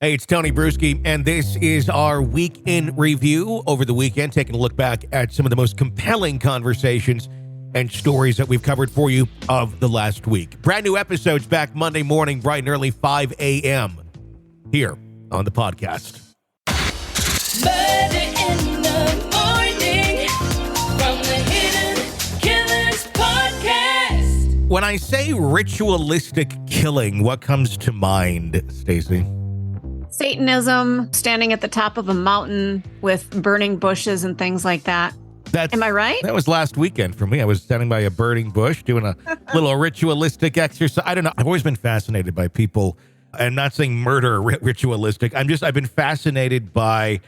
Hey, it's Tony Brueski, and this is our week in review over the weekend, taking a look back at some of the most compelling conversations and stories that we've covered for you of the last week. Brand new episodes back Monday morning, bright and early, 5 a.m. here on the podcast. Murder in the morning from the Hidden Killers podcast. When I say ritualistic killing, what comes to mind, Stacey? Satanism, standing at the top of a mountain with burning bushes and things like that. Am I right? That was last weekend for me. I was standing by a burning bush doing a little ritualistic exercise. I don't know. I've always been fascinated by people. I'm not saying murder ritualistic. I've been fascinated by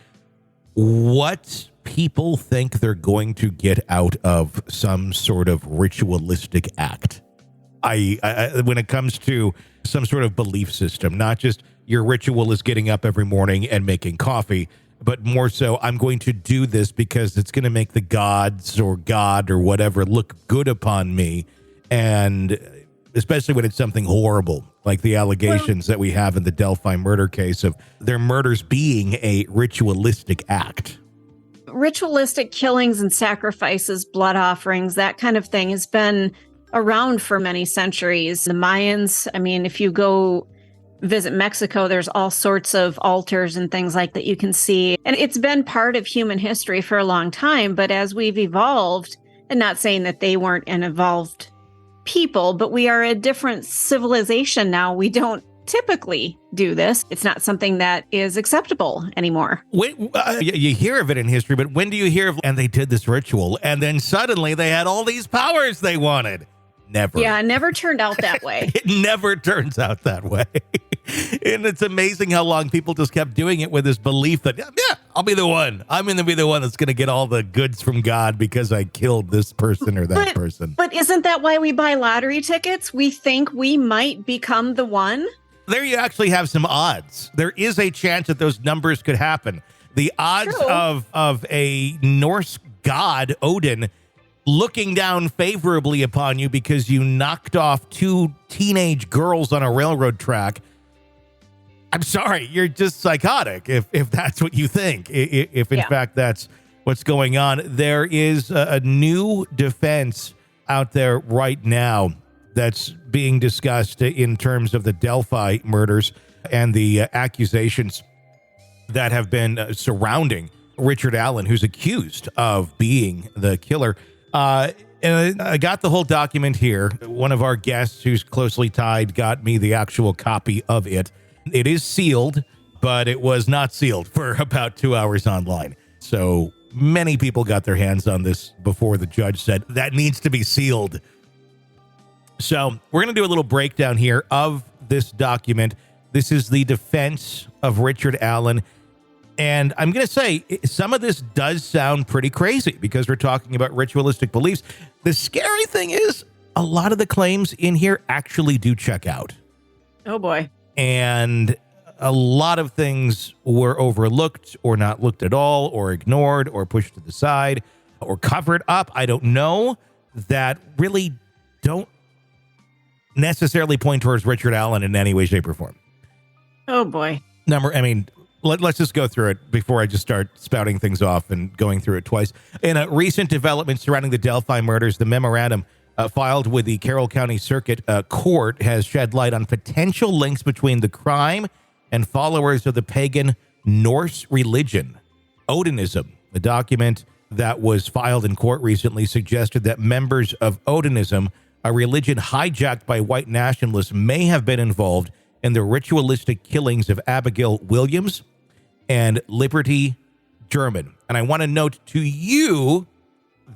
what people think they're going to get out of some sort of ritualistic act. I when it comes to some sort of belief system, not just your ritual is getting up every morning and making coffee, but more so, I'm going to do this because it's going to make the gods or God or whatever look good upon me. And especially when it's something horrible, like the allegations that we have in the Delphi murder case of their murders being a ritualistic act. Ritualistic killings and sacrifices, blood offerings, that kind of thing has been around for many centuries. The Mayans, if you go visit Mexico, there's all sorts of altars and things like that you can see. And it's been part of human history for a long time. But as we've evolved, and not saying that they weren't an evolved people, but we are a different civilization now. We don't typically do this. It's not something that is acceptable anymore. You hear of it in history, but when do you hear of, and they did this ritual, and then suddenly they had all these powers they wanted? Never. Yeah, it never turned out that way. It never turns out that way. And it's amazing how long people just kept doing it with this belief that, yeah, I'll be the one. I'm going to be the one that's going to get all the goods from God because I killed this person or that person. But isn't that why we buy lottery tickets? We think we might become the one. There you actually have some odds. There is a chance that those numbers could happen. The odds of a Norse god, Odin, looking down favorably upon you because you knocked off two teenage girls on a railroad track. I'm sorry, you're just psychotic if that's what you think. If in fact that's what's going on. There is a new defense out there right now that's being discussed in terms of the Delphi murders and the accusations that have been surrounding Richard Allen, who's accused of being the killer. And I got the whole document here. One of our guests who's closely tied got me the actual copy of it. It is sealed, but it was not sealed for about 2 hours online. So many people got their hands on this before the judge said that needs to be sealed. So we're going to do a little breakdown here of this document. This is the defense of Richard Allen. And I'm going to say some of this does sound pretty crazy because we're talking about ritualistic beliefs. The scary thing is a lot of the claims in here actually do check out. Oh, boy. And a lot of things were overlooked or not looked at all or ignored or pushed to the side or covered up. I don't know, that really don't necessarily point towards Richard Allen in any way, shape, or form. Oh, boy. Let's just go through it before I just start spouting things off and going through it twice. In a recent development surrounding the Delphi murders, the memorandum filed with the Carroll County Circuit Court has shed light on potential links between the crime and followers of the pagan Norse religion, Odinism. The document that was filed in court recently suggested that members of Odinism, a religion hijacked by white nationalists, may have been involved in the ritualistic killings of Abigail Williams and Liberty German. And I want to note to you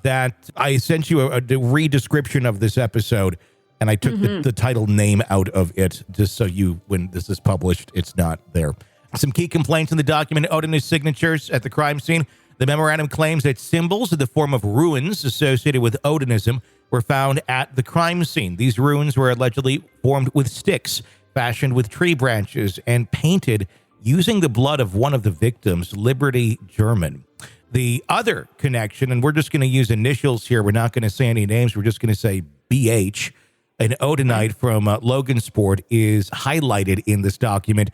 that I sent you a re-description of this episode, and I took the title name out of it just so you, when this is published, it's not there. Some key complaints in the document: Odinist signatures at the crime scene. The memorandum claims that symbols in the form of runes associated with Odinism were found at the crime scene. These runes were allegedly formed with sticks, fashioned with tree branches, and painted using the blood of one of the victims, Liberty German. The other connection, and we're just going to use initials here, we're not going to say any names, we're just going to say BH, an Odinite from Logansport, is highlighted in this document.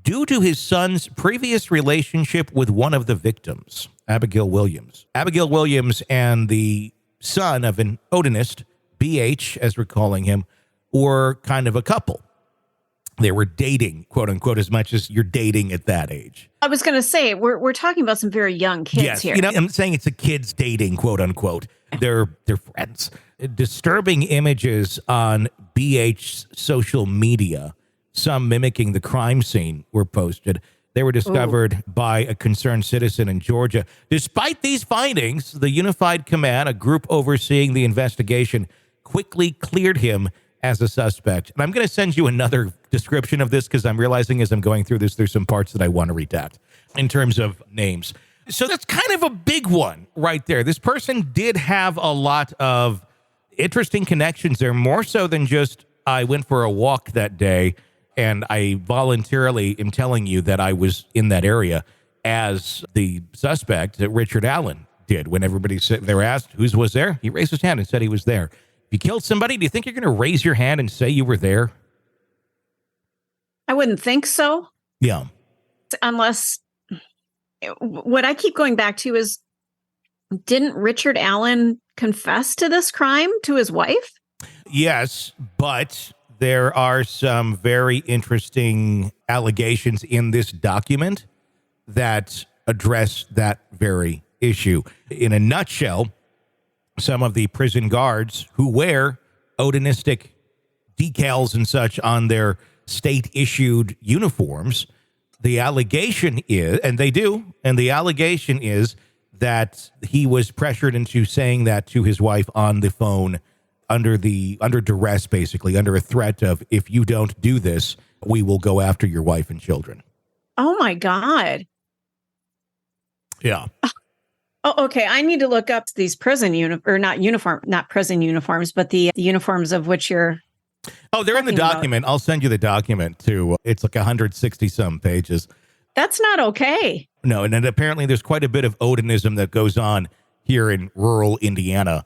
due to his son's previous relationship with one of the victims, Abigail Williams. Abigail Williams and the son of an Odinist, BH, as we're calling him, were kind of a couple. They were dating, quote unquote, as much as you're dating at that age. I was going to say, we're talking about some very young kids here. You know, I'm saying it's a kid's dating, quote unquote. They're friends. Disturbing images on BH's social media, some mimicking the crime scene, were posted. They were discovered by a concerned citizen in Georgia. Despite these findings, the Unified Command, a group overseeing the investigation, quickly cleared him as a suspect. And I'm going to send you another description of this because I'm realizing as I'm going through this, there's some parts that I want to redact in terms of names. So that's kind of a big one right there. This person did have a lot of interesting connections there, more so than just I went for a walk that day and I voluntarily am telling you that I was in that area, as the suspect, Richard Allen, did. When everybody said, they were asked who was there, he raised his hand and said he was there. If you killed somebody, do you think you're going to raise your hand and say you were there? I wouldn't think so. Yeah. Unless, what I keep going back to is, didn't Richard Allen confess to this crime to his wife? Yes, but there are some very interesting allegations in this document that address that very issue. In a nutshell, some of the prison guards who wear Odinistic decals and such on their state-issued uniforms, the allegation is, and they do, and the allegation is that he was pressured into saying that to his wife on the phone under duress, basically, under a threat of, if you don't do this, we will go after your wife and children. Oh, my God. Yeah. Oh, okay. I need to look up these prison not prison uniforms, but the uniforms of which you're. Oh, they're in the document. I'll send you the document too. It's like 160 some pages. That's not okay. No, and then apparently there's quite a bit of Odinism that goes on here in rural Indiana.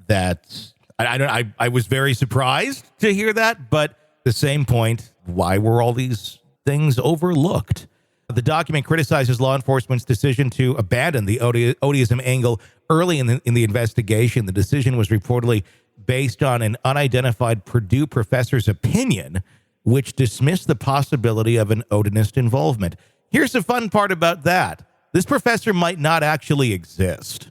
That I was very surprised to hear that, but at the same point, why were all these things overlooked? The document criticizes law enforcement's decision to abandon the Odism angle early in the investigation. The decision was reportedly based on an unidentified Purdue professor's opinion, which dismissed the possibility of an Odinist involvement. Here's the fun part about that. This professor might not actually exist.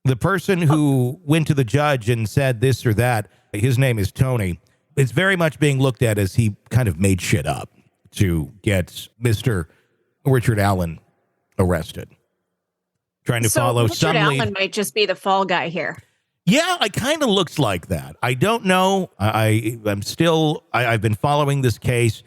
The person who went to the judge and said this or that, his name is Tony, it's very much being looked at as he kind of made shit up to get Mr. Richard Allen arrested. Trying to follow some lead. Richard Allen might just be the fall guy here. Yeah, it kind of looks like that. I don't know. I've been following this case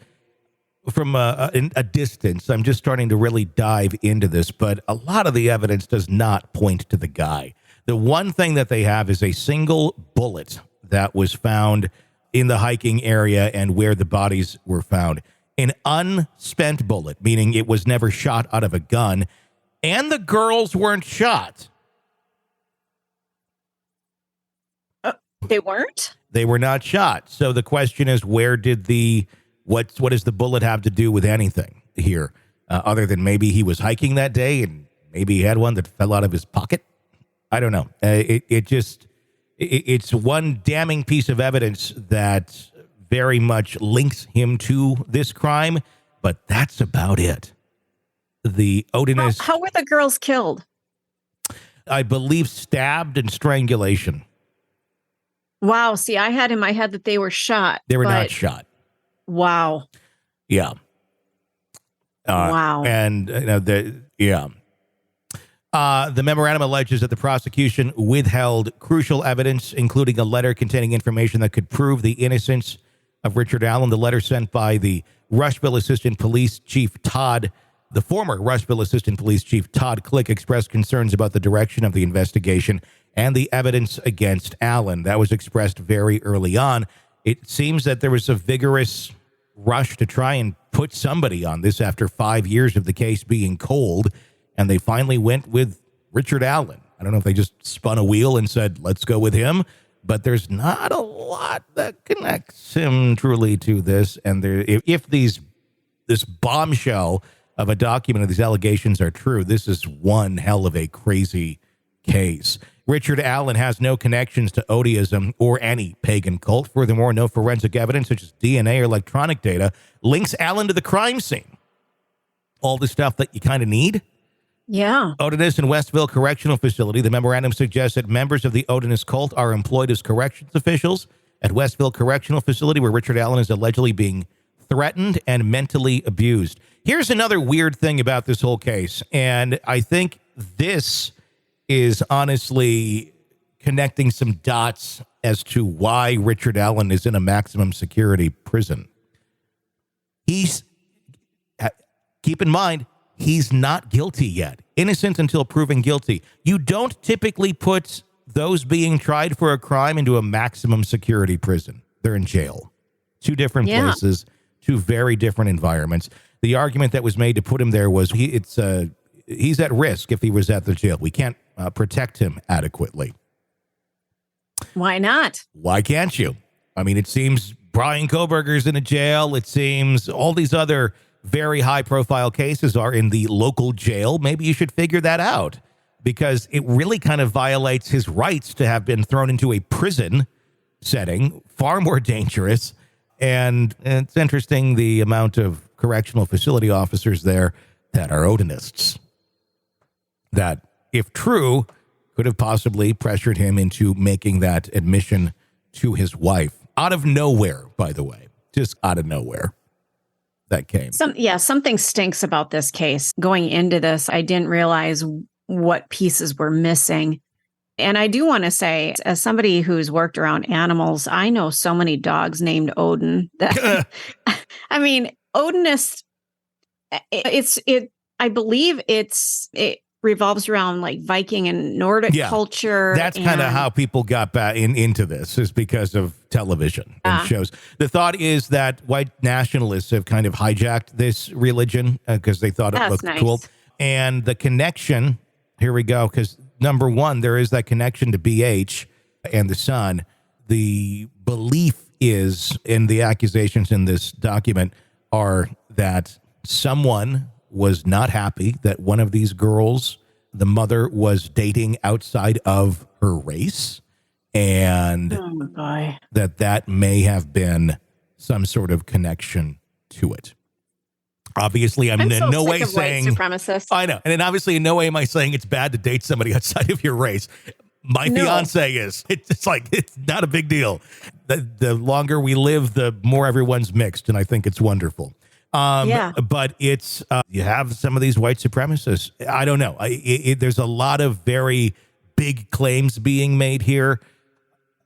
from a distance. I'm just starting to really dive into this, but a lot of the evidence does not point to the guy. The one thing that they have is a single bullet that was found in the hiking area and where the bodies were found. An unspent bullet, meaning it was never shot out of a gun, and the girls weren't shot. They weren't? They were not shot. So the question is, where did what does the bullet have to do with anything here? Other than maybe he was hiking that day and maybe he had one that fell out of his pocket? I don't know. It's one damning piece of evidence that very much links him to this crime, but that's about it. The Odinist... How were the girls killed? I believe stabbed and strangulation. Wow. See, I had in my head that they were shot. They were not shot. Wow. Yeah. Wow. And, the memorandum alleges that the prosecution withheld crucial evidence, including a letter containing information that could prove the innocence of Richard Allen. The letter sent by the Rushville Assistant Police Chief the former Rushville Assistant Police Chief Todd Click, expressed concerns about the direction of the investigation and the evidence against Allen. That was expressed very early on. It seems that there was a vigorous rush to try and put somebody on this after 5 years of the case being cold, and they finally went with Richard Allen. I don't know if they just spun a wheel and said, let's go with him, but there's not a lot that connects him truly to this. And if these this bombshell of a document of these allegations are true, this is one hell of a crazy case. Richard Allen has no connections to Odiism or any pagan cult. Furthermore, no forensic evidence such as DNA or electronic data links Allen to the crime scene. All the stuff that you kind of need. Yeah. Odinist and Westville Correctional Facility. The memorandum suggests that members of the Odinist cult are employed as corrections officials at Westville Correctional Facility, where Richard Allen is allegedly being threatened and mentally abused. Here's another weird thing about this whole case, and I think this is honestly connecting some dots as to why Richard Allen is in a maximum security prison. Keep in mind, he's not guilty yet. Innocent until proven guilty. You don't typically put those being tried for a crime into a maximum security prison. They're in jail. Two different places, two very different environments. The argument that was made to put him there was he's at risk if he was at the jail. We can't protect him adequately. Why not? Why can't you? I mean, it seems Brian Koberger's in a jail. It seems all these other very high-profile cases are in the local jail. Maybe you should figure that out, because it really kind of violates his rights to have been thrown into a prison setting, far more dangerous. And it's interesting the amount of correctional facility officers there that are Odinists, that, if true, could have possibly pressured him into making that admission to his wife. Out of nowhere, by the way. Just out of nowhere that came. Something stinks about this case. Going into this, I didn't realize what pieces were missing. And I do want to say, as somebody who's worked around animals, I know so many dogs named Odin. That, I mean, Odinist, I believe it revolves around like Viking and Nordic culture. That's kind of how people got back into this, is because of television and shows. The thought is that white nationalists have kind of hijacked this religion because they thought it looked cool. And the connection, here we go, because number one, there is that connection to BH and the sun. The belief is, in the accusations in this document, are that someone was not happy that one of these girls, the mother, was dating outside of her race, and that may have been some sort of connection to it. Obviously, I'm in no way saying supremacists. I know, and then obviously in no way am I saying it's bad to date somebody outside of your race. My fiance is. It's like, it's not a big deal. The longer we live, the more everyone's mixed, and I think it's wonderful. But it's, you have some of these white supremacists. I don't know. There's a lot of very big claims being made here,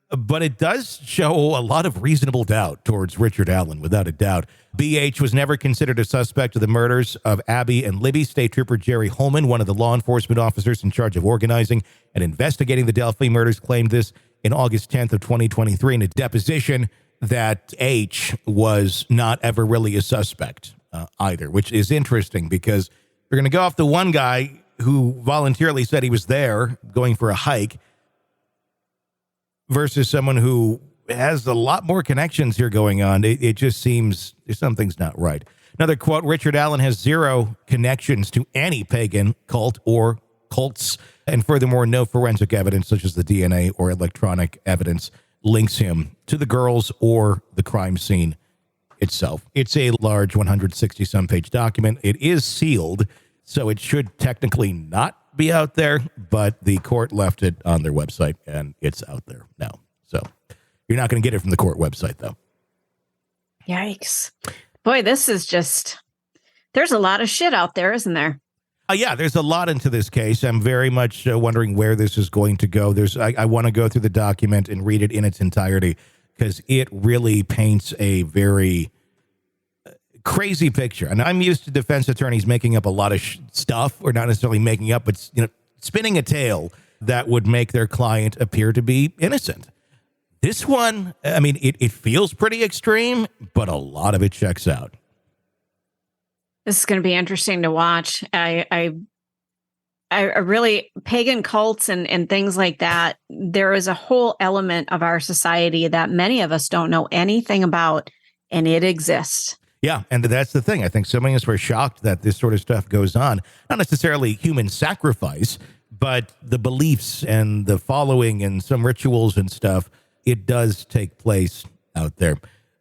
but it does show a lot of reasonable doubt towards Richard Allen, without a doubt. BH was never considered a suspect of the murders of Abby and Libby. State Trooper Jerry Holman, one of the law enforcement officers in charge of organizing and investigating the Delphi murders, claimed this in August 10th of 2023 in a deposition, that H was not ever really a suspect either, which is interesting because we're going to go off the one guy who voluntarily said he was there going for a hike versus someone who has a lot more connections here going on. It just seems something's not right. Another quote, Richard Allen has zero connections to any pagan cult or cults, and furthermore, no forensic evidence such as the DNA or electronic evidence links him to the girls or the crime scene itself. It's a large 160-some page document. It is sealed, so it should technically not be out there, but the court left it on their website, and it's out there now. So you're not going to get it from the court website, though. Yikes. Boy, this is just, there's a lot of shit out there, isn't there? Yeah, there's a lot into this case. I'm very much wondering where this is going to go. I want to go through the document and read it in its entirety because it really paints a very crazy picture. And I'm used to defense attorneys making up a lot of stuff, or not necessarily making up, but spinning a tale that would make their client appear to be innocent. This one, I mean, it feels pretty extreme, but a lot of it checks out. This is going to be interesting to watch. I really, pagan cults and things like that, there is a whole element of our society that many of us don't know anything about, and it exists. Yeah, and that's the thing. I think so many of us were shocked that this sort of stuff goes on. Not necessarily human sacrifice, but the beliefs and the following and some rituals and stuff, it does take place out there.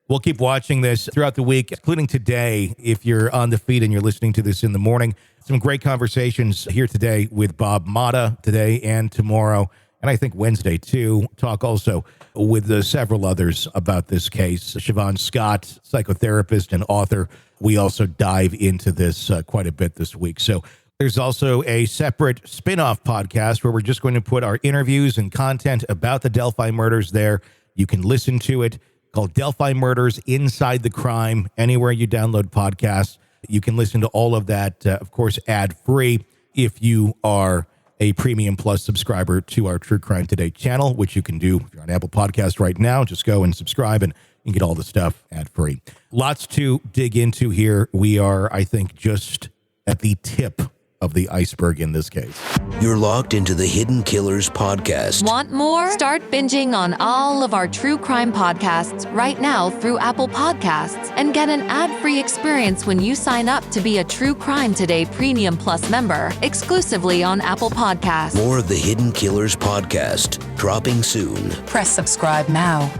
We'll keep watching this throughout the week, including today, if you're on the feed and you're listening to this in the morning. Some great conversations here today with Bob Motta today and tomorrow, and I think Wednesday too. Talk also with several others about this case. Siobhan Scott, psychotherapist and author. We also dive into this quite a bit this week. So there's also a separate spin-off podcast where we're just going to put our interviews and content about the Delphi murders there. You can listen to it, called Delphi Murders Inside the Crime, anywhere you download podcasts. You can listen to all of that, of course, ad-free if you are a Premium Plus subscriber to our True Crime Today channel, which you can do if you're on Apple Podcasts right now. Just go and subscribe and you can get all the stuff ad-free. Lots to dig into here. We are, I think, just at the tip of the iceberg in this case. You're locked into the Hidden Killers podcast. Want more? Start binging on all of our true crime podcasts right now through Apple Podcasts and get an ad-free experience when you sign up to be a True Crime Today Premium Plus member exclusively on Apple Podcasts. More of the Hidden Killers podcast dropping soon. Press subscribe now.